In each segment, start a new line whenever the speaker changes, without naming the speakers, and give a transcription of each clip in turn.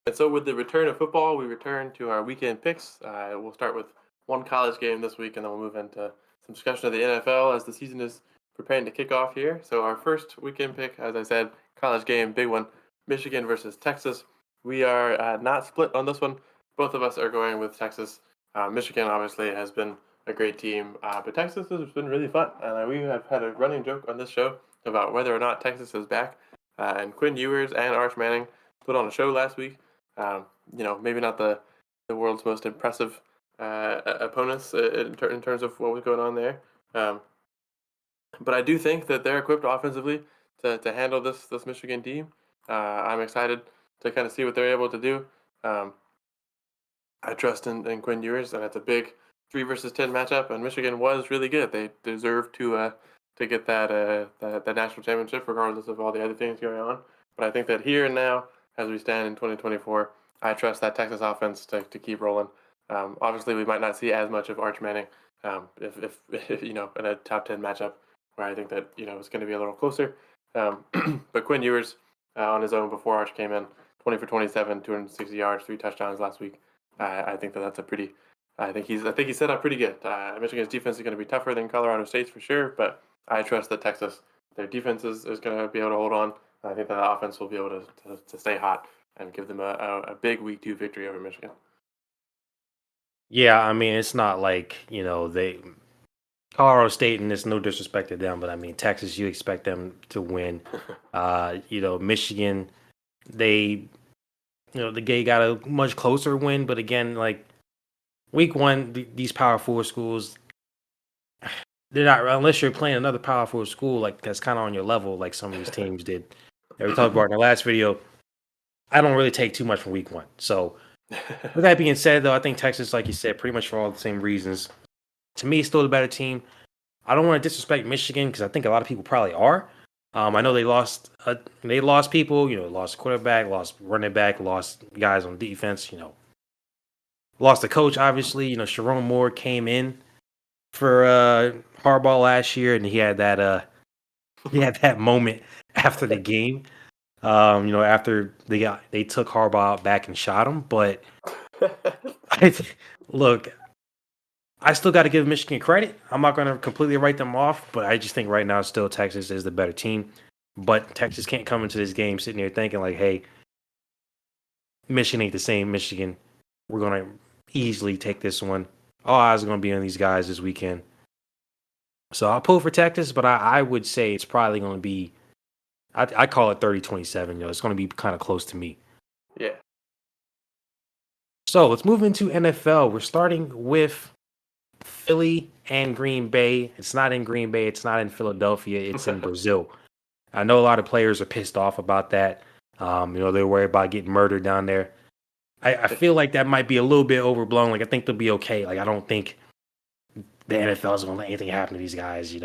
And so with the return of football, we return to our weekend picks. We'll start with one college game this week, and then we'll move into some discussion of the NFL as the season is preparing to kick off here. So our first weekend pick, as I said, college game, big one, Michigan versus Texas. We are not split on this one. Both of us are going with Texas. Michigan obviously has been a great team, but Texas has been really fun. And we have had a running joke on this show about whether or not Texas is back. And Quinn Ewers and Arch Manning put on a show last week. Maybe not the world's most impressive opponents in terms of what was going on there. But I do think that they're equipped offensively to handle this Michigan team. I'm excited to kind of see what they're able to do. I trust in Quinn Ewers, and it's a big 3 versus 10 matchup. And Michigan was really good. They deserve to get that national championship, regardless of all the other things going on. But I think that here and now, as we stand in 2024, I trust that Texas offense to keep rolling. Obviously, we might not see as much of Arch Manning if in a top 10 matchup where I think that it's going to be a little closer. But Quinn Ewers on his own before Arch came in, 20 for 27, 260 yards, 3 touchdowns last week. I think that's a pretty. I think he's set up pretty good. Michigan's defense is going to be tougher than Colorado State's for sure, but I trust that Texas, their defense is going to be able to hold on. I think that the offense will be able to stay hot and give them a big week 2 victory over Michigan.
Yeah, I mean, it's not like, they Colorado State, and it's no disrespect to them, but I mean, Texas, you expect them to win. Michigan, they, they got a much closer win, but again, like week 1, these Power 4 schools, they're not, unless you're playing another Power 4 school, like that's kind of on your level, like some of these teams did. We talked about in the last video. I don't really take too much from week 1. So, with that being said, though, I think Texas, like you said, pretty much for all the same reasons. To me, still the better team. I don't want to disrespect Michigan because I think a lot of people probably are. I know they lost people, lost quarterback, lost running back, lost guys on defense, lost the coach, obviously. Sharon Moore came in for Harbaugh last year, and he had that moment after the game. After they took Harbaugh out back and shot him. But look, I still got to give Michigan credit. I'm not going to completely write them off, but I just think right now still Texas is the better team. But Texas can't come into this game sitting here thinking like, hey, Michigan ain't the same Michigan. We're going to easily take this one. All eyes are going to be on these guys this weekend. So I'll pull for Texas, but I would say it's probably going to be, I call it 30-27. It's going to be kind of close to me.
Yeah.
So let's move into NFL. We're starting with Philly and Green Bay. It's not in Green Bay. It's not in Philadelphia. It's in Brazil. I know a lot of players are pissed off about that. They're worried about getting murdered down there. I feel like that might be a little bit overblown. Like, I think they'll be okay. Like, I don't think the NFL is going to let anything happen to these guys,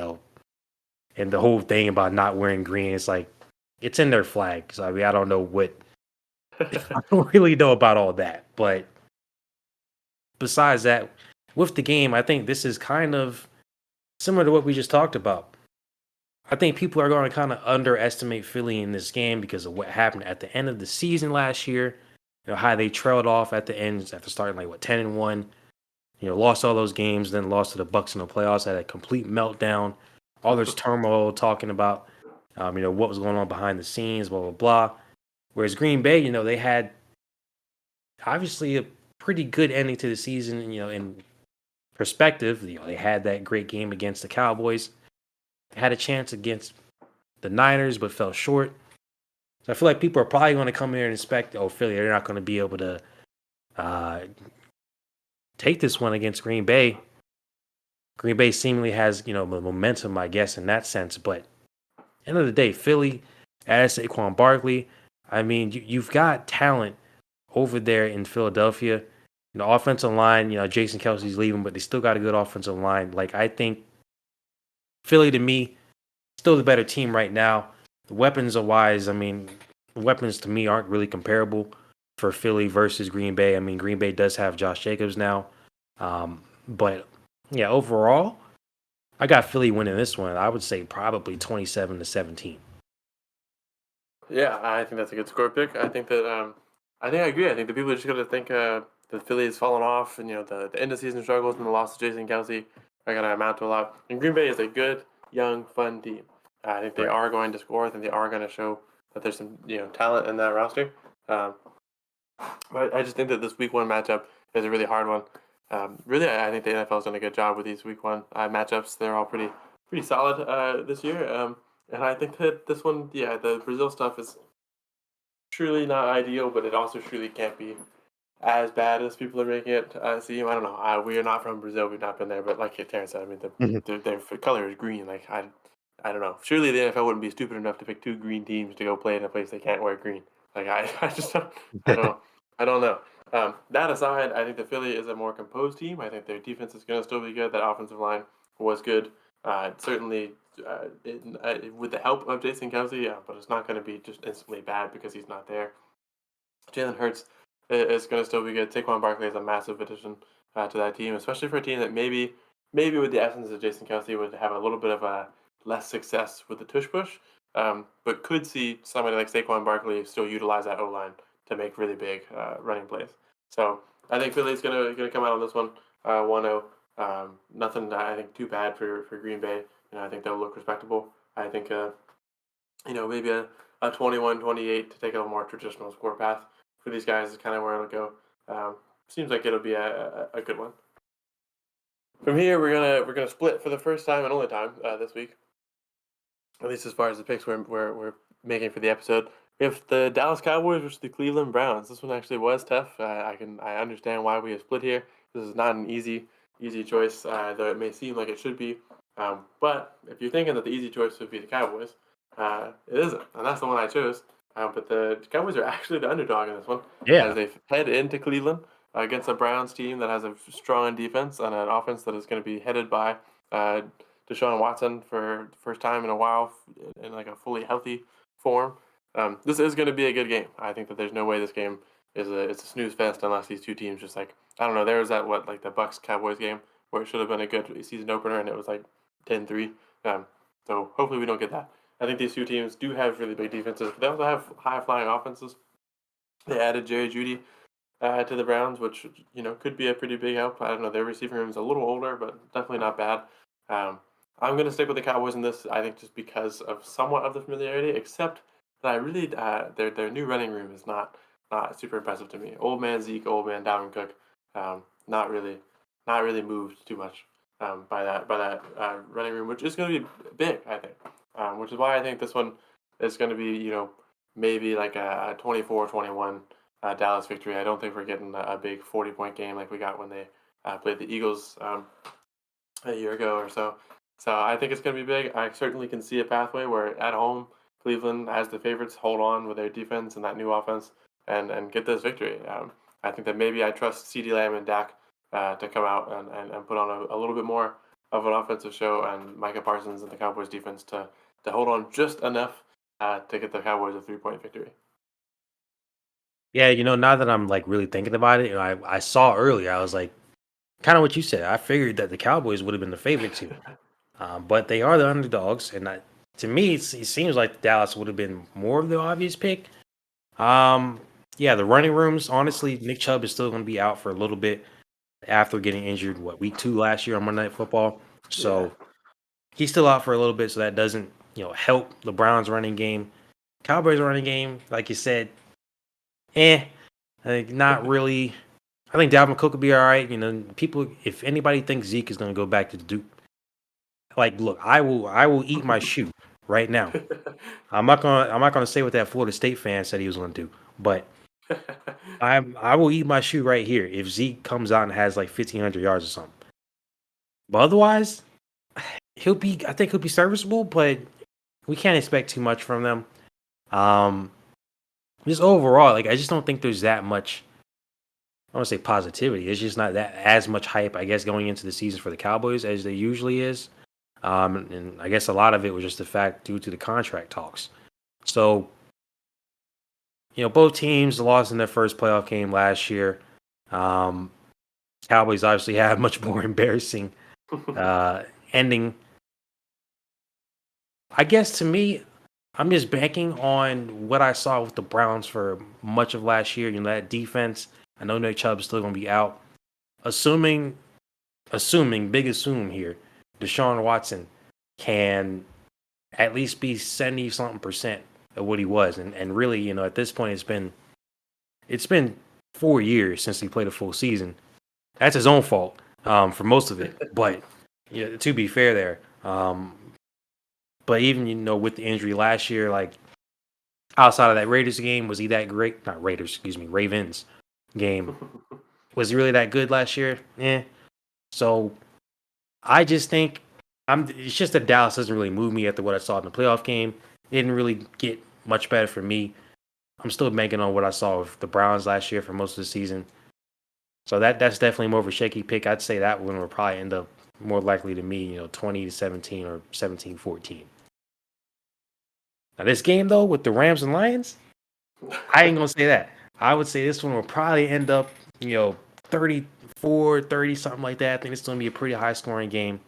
And the whole thing about not wearing green, it's like, it's in their flag. So, I mean, I don't know I don't really know about all that. But besides that, with the game, I think this is kind of similar to what we just talked about. I think people are going to kind of underestimate Philly in this game because of what happened at the end of the season last year. How they trailed off at the end after starting 10-1. Lost all those games, then lost to the Bucks in the playoffs, had a complete meltdown. All this turmoil talking about, what was going on behind the scenes, blah, blah, blah. Whereas Green Bay, they had obviously a pretty good ending to the season, in perspective. They had that great game against the Cowboys. They had a chance against the Niners, but fell short. So I feel like people are probably going to come here and expect, Philly, they're not going to be able to take this one against Green Bay. Green Bay seemingly has, momentum, I guess, in that sense. But end of the day, Philly, as Saquon Barkley, I mean, you've got talent over there in Philadelphia. Offensive line, Jason Kelsey's leaving, but they still got a good offensive line. Like, I think Philly, to me, still the better team right now. Weapons-wise, I mean, weapons to me aren't really comparable for Philly versus Green Bay. I mean, Green Bay does have Josh Jacobs now. But, yeah, overall, I got Philly winning this one. I would say probably 27-17.
Yeah, I think that's a good score pick. I think that I think I agree. I think the people are just going to think the Philly has fallen off, and the end of season struggles and the loss of Jason Kelsey are going to amount to a lot. And Green Bay is a good, young, fun team. I think they
Right.
are going to score. I think they are going to show that there's some talent in that roster. Um, but I just think that this Week 1 matchup is a really hard one. Really, I think the NFL has done a good job with these Week 1 matchups. They're all pretty solid this year. And I think that this one, the Brazil stuff is truly not ideal, but it also truly can't be as bad as people are making it seem. I don't know. We are not from Brazil. We've not been there. But like Terrence said, I mean,
Mhm.
their color is green. Like I don't know. Surely the NFL wouldn't be stupid enough to pick two green teams to go play in a place they can't wear green. Like I just don't. I don't. I don't know. That aside, I think the Philly is a more composed team. I think their defense is going to still be good. That offensive line was good. Certainly, with the help of Jason Kelsey, but it's not going to be just instantly bad because he's not there. Jalen Hurts is going to still be good. Saquon Barkley is a massive addition to that team, especially for a team that maybe with the absence of Jason Kelsey would have a little bit of a less success with the tush push, but could see somebody like Saquon Barkley still utilize that O line to make really big running plays. So I think Philly's gonna come out on this one 1-0. Nothing I think too bad for Green Bay. I think they'll look respectable. I think maybe a 21-28 to take a more traditional score path for these guys is kind of where it'll go. Seems like it'll be a good one. From here, we're gonna split for the first time and only time this week, at least as far as the picks we're making for the episode. We have the Dallas Cowboys versus the Cleveland Browns. This one actually was tough. I understand why we have split here. This is not an easy choice, though it may seem like it should be. But if you're thinking that the easy choice would be the Cowboys, it isn't, and that's the one I chose. But the Cowboys are actually the underdog in this one, as
Yeah.
they head into Cleveland against a Browns team that has a strong defense and an offense that is going to be headed by uh, Deshaun Watson for the first time in a while in like a fully healthy form. This is going to be a good game. I think that there's no way this game it's a snooze fest unless these two teams just like I don't know. There was that like the Bucks Cowboys game where it should have been a good season opener and it was like 10-3. So hopefully we don't get that. I think these two teams do have really big defenses, but they also have high flying offenses. They added Jerry Judy to the Browns, which could be a pretty big help. I don't know. Their receiving room is a little older, but definitely not bad. Um, I'm going to stick with the Cowboys in this. I think just because of somewhat of the familiarity, except that I really their new running room is not super impressive to me. Old man Zeke, old man Dalvin Cook, not really moved too much by that running room, which is going to be big. I think, which is why I think this one is going to be maybe like a 24-21 Dallas victory. I don't think we're getting a big 40-point game like we got when they played the Eagles a year ago or so. So I think it's going to be big. I certainly can see a pathway where at home Cleveland, as the favorites, hold on with their defense and that new offense and get this victory. I think that maybe I trust CeeDee Lamb and Dak to come out and put on a little bit more of an offensive show, and Micah Parsons and the Cowboys defense to hold on just enough to get the Cowboys a 3-point victory.
Yeah, now that I'm like really thinking about it, I saw earlier, I was like, kind of what you said. I figured that the Cowboys would have been the favorites here. But they are the underdogs, and to me, it seems like Dallas would have been more of the obvious pick. Um, yeah, the running rooms. Honestly, Nick Chubb is still going to be out for a little bit after getting injured. Week 2 last year on Monday Night Football,
Yeah.
so he's still out for a little bit. So that doesn't help the Browns running game. Cowboys running game, like you said, I think not really. I think Dalvin Cook will be all right. People, if anybody thinks Zeke is going to go back to Duke, like, look, I will eat my shoe right now. I'm not gonna say what that Florida State fan said he was gonna do, but I will eat my shoe right here if Zeke comes out and has like 1,500 yards or something. But otherwise, I think he'll be serviceable, but we can't expect too much from them. Um, just overall, like I just don't think there's that much. I don't want to say positivity. It's just not that as much hype, I guess, going into the season for the Cowboys as there usually is. And I guess a lot of it was just the fact due to the contract talks. So, both teams lost in their first playoff game last year. Um, Cowboys obviously have much more embarrassing ending. I guess to me, I'm just banking on what I saw with the Browns for much of last year. That defense. I know Nick Chubb is still going to be out. Assuming, big assume here, Deshaun Watson can at least be 70-something% of what he was. And really, at this point, it's been 4 years since he played a full season. That's his own fault for most of it. But to be fair there. But even, with the injury last year, like outside of that Raiders game, was he that great? Not Raiders, excuse me, Ravens game. Was he really that good last year? Yeah. So I just think it's just that Dallas doesn't really move me after what I saw in the playoff game. It didn't really get much better for me. I'm still banking on what I saw with the Browns last year for most of the season. So that's definitely more of a shaky pick. I'd say that one will probably end up more likely to me, 20-17 or 17-14. Now this game though with the Rams and Lions, I ain't gonna say that. I would say this one will probably end up, 34, 30, something like that. I think it's gonna be a pretty high scoring game.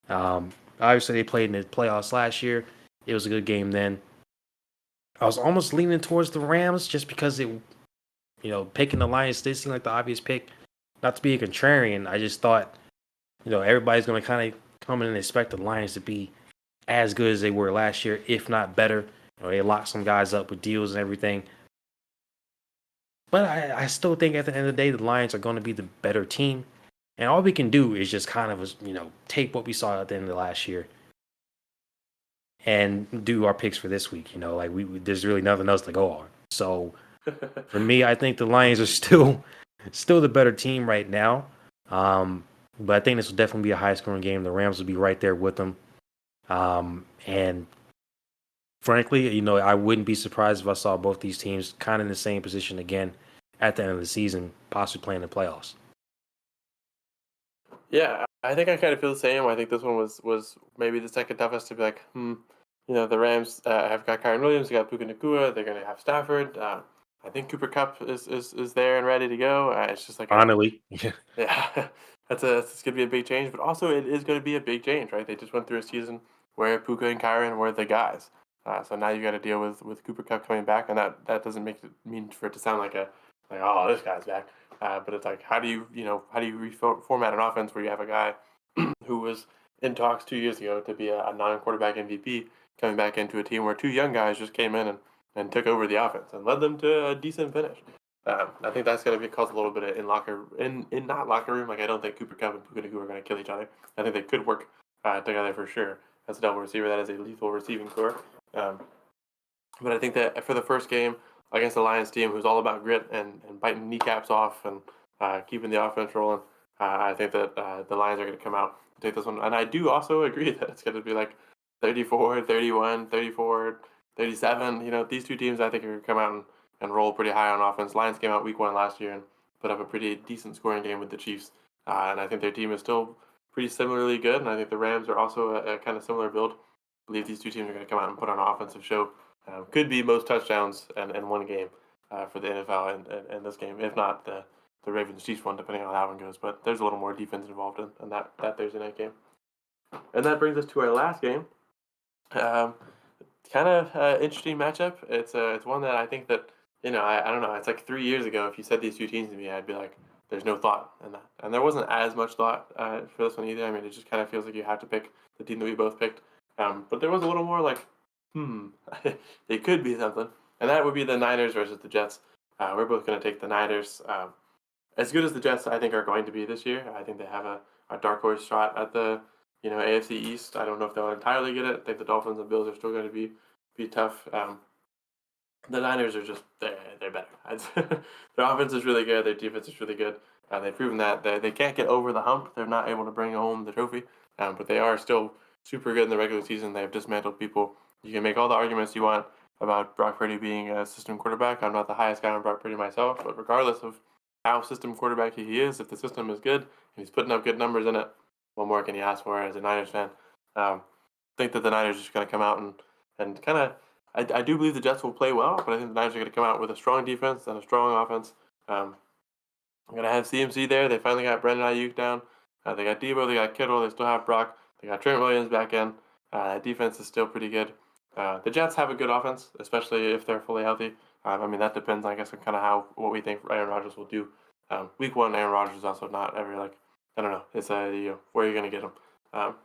Obviously they played in the playoffs last year. It was a good game then. I was almost leaning towards the Rams just because picking the Lions did seem like the obvious pick. Not to be a contrarian, I just thought, everybody's going to kind of come in and expect the Lions to be as good as they were last year, if not better. They locked some guys up with deals and everything. But I still think at the end of the day, the Lions are going to be the better team. And all we can do is just kind of, take what we saw at the end of last year and do our picks for this week. There's really nothing else to go on. So for me, I think the Lions are still the better team right now. But I think this will definitely be a high scoring game. The Rams will be right there with them. And frankly, I wouldn't be surprised if I saw both these teams kind of in the same position again at the end of the season, possibly playing the playoffs.
Yeah, I think I kind of feel the same. I think this one was maybe the second toughest to be like, the Rams have got Kyron Williams, they got Puka Nacua, they're going to have Stafford. I think Cooper Kupp is there and ready to go. It's just like
Finally.
yeah, it's going to be a big change, but also it is going to be a big change, right? They just went through a season where Puka and Kyron were the guys. So now you got to deal with Cooper Kupp coming back, and that doesn't mean for it to sound like oh, this guy's back. But it's like, how do you reformat an offense where you have a guy who was in talks 2 years ago to be a non-quarterback MVP coming back into a team where two young guys just came in and took over the offense and led them to a decent finish. I think that's going to cause a little bit of in not locker room. Like, I don't think Cooper Kupp and Puka Nacua are going to kill each other. I think they could work together for sure. As a double receiver, that is a lethal receiving core. But I think that for the first game against the Lions team, who's all about grit and biting kneecaps off and keeping the offense rolling, I think that the Lions are going to come out and take this one. And I do also agree that it's going to be like 34, 31, 34, 37. These two teams I think are going to come out and roll pretty high on offense. Lions came out week 1 last year and put up a pretty decent scoring game with the Chiefs. And I think their team is still pretty similarly good. And I think the Rams are also a kind of similar build. I believe these two teams are going to come out and put on an offensive show. Could be most touchdowns in one game for the NFL and this game, if not the Ravens-Chiefs one, depending on how one goes. But there's a little more defense involved in that Thursday night game. And that brings us to our last game. Kind of interesting matchup. It's one that I think that, I don't know. It's like 3 years ago, if you said these two teams to me, I'd be like, there's no thought in that. And there wasn't as much thought for this one either. I mean, it just kind of feels like you have to pick the team that we both picked. But there was a little more like, it could be something. And that would be the Niners versus the Jets. We're both going to take the Niners. As good as the Jets, I think, are going to be this year. I think they have a dark horse shot at the AFC East. I don't know if they'll entirely get it. I think the Dolphins and Bills are still going to be tough. The Niners are just they're better. Their offense is really good. Their defense is really good. They've proven that they can't get over the hump. They're not able to bring home the trophy, but they are still super good in the regular season. They've dismantled people. You can make all the arguments you want about Brock Purdy being a system quarterback. I'm not the highest guy on Brock Purdy myself, but regardless of how system quarterback he is, if the system is good and he's putting up good numbers in it, what more can you ask for as a Niners fan? I think that the Niners are just going to come out and kind of. I do believe the Jets will play well, but I think the Niners are going to come out with a strong defense and a strong offense. I'm going to have CMC there. They finally got Brandon Ayuk down. They got Debo. They got Kittle. They still have Brock. They got Trent Williams back in. That defense is still pretty good. The Jets have a good offense, especially if they're fully healthy. I mean, that depends, I guess, on kind of what we think Aaron Rodgers will do. Week one, Aaron Rodgers is also not every I don't know. It's where you're gonna get him. Um,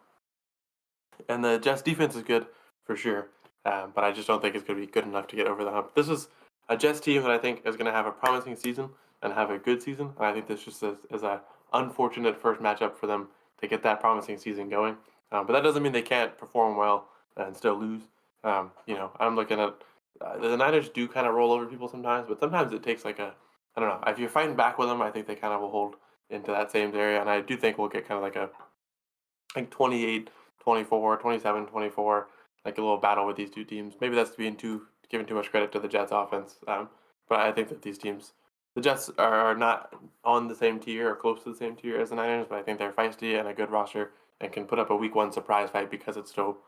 and the Jets defense is good for sure, but I just don't think it's gonna be good enough to get over the hump. This is a Jets team that I think is gonna have a promising season and have a good season. And I think this just is a unfortunate first matchup for them to get that promising season going. But that doesn't mean they can't perform well and still lose. I'm looking at the Niners do kind of roll over people sometimes, but sometimes it takes I don't know. If you're fighting back with them, I think they kind of will hold into that same area, and I do think we'll get kind of like 28, 24, 27, 24, like a little battle with these two teams. Maybe that's giving too much credit to the Jets offense, but I think that the Jets are not on the same tier or close to the same tier as the Niners, but I think they're feisty and a good roster and can put up a week one surprise fight because it's still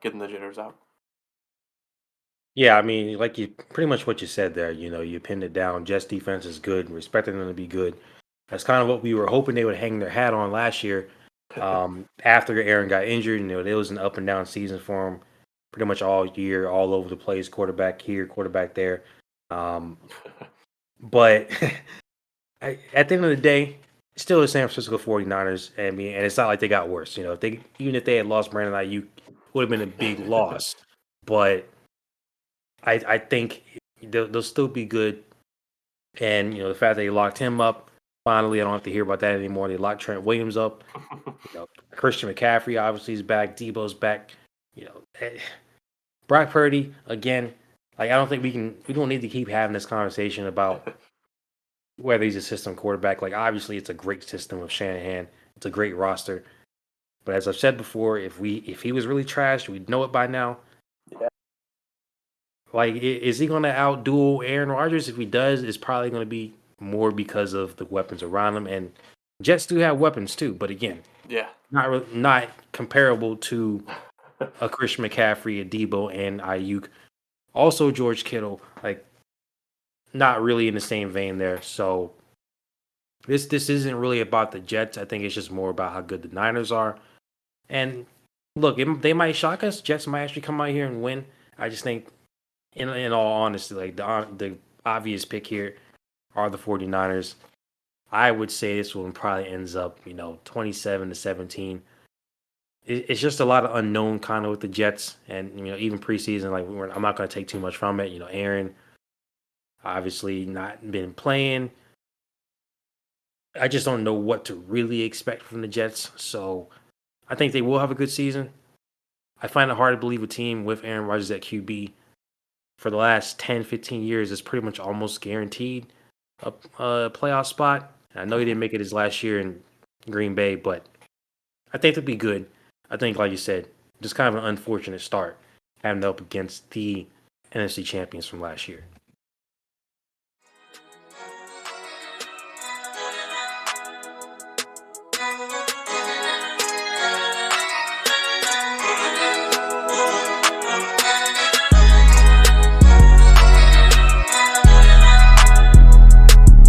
getting the jitters out.
Yeah, I mean, like you pretty much what you said there. You pinned it down. Jets defense is good. Expecting them to be good. That's kind of what we were hoping they would hang their hat on last year. After Aaron got injured, it was an up and down season for him, pretty much all year, all over the place. Quarterback here, quarterback there. But at the end of the day, still the San Francisco 49ers. I mean, and it's not like they got worse. Even if they had lost Brandon Ayuk, it would have been a big loss. But I think they'll still be good. And, the fact that they locked him up, finally, I don't have to hear about that anymore. They locked Trent Williams up. Christian McCaffrey obviously is back. Debo's back. Brock Purdy, again, I don't think we don't need to keep having this conversation about whether he's a system quarterback. Obviously, it's a great system with Shanahan. It's a great roster. But as I've said before, if he was really trash, we'd know it by now.
Yeah.
Is he going to outduel Aaron Rodgers? If he does, it's probably going to be more because of the weapons around him. And Jets do have weapons too, but again,
yeah,
not comparable to a Christian McCaffrey, a Debo, and Ayuk. Also, George Kittle, not really in the same vein there. So this isn't really about the Jets. I think it's just more about how good the Niners are. And look, they might shock us. Jets might actually come out here and win. I just think, in all honesty, the obvious pick here are the 49ers. I would say this one probably ends up, 27-17. It's just a lot of unknown kind of with the Jets, and even preseason, I'm not going to take too much from it. Aaron obviously not been playing. I just don't know what to really expect from the Jets, so I think they will have a good season. I find it hard to believe a team with Aaron Rodgers at QB for the last 10, 15 years is pretty much almost guaranteed a playoff spot. I know he didn't make it his last year in Green Bay, but I think they'll be good. I think, like you said, just kind of an unfortunate start having to up against the NFC champions from last year.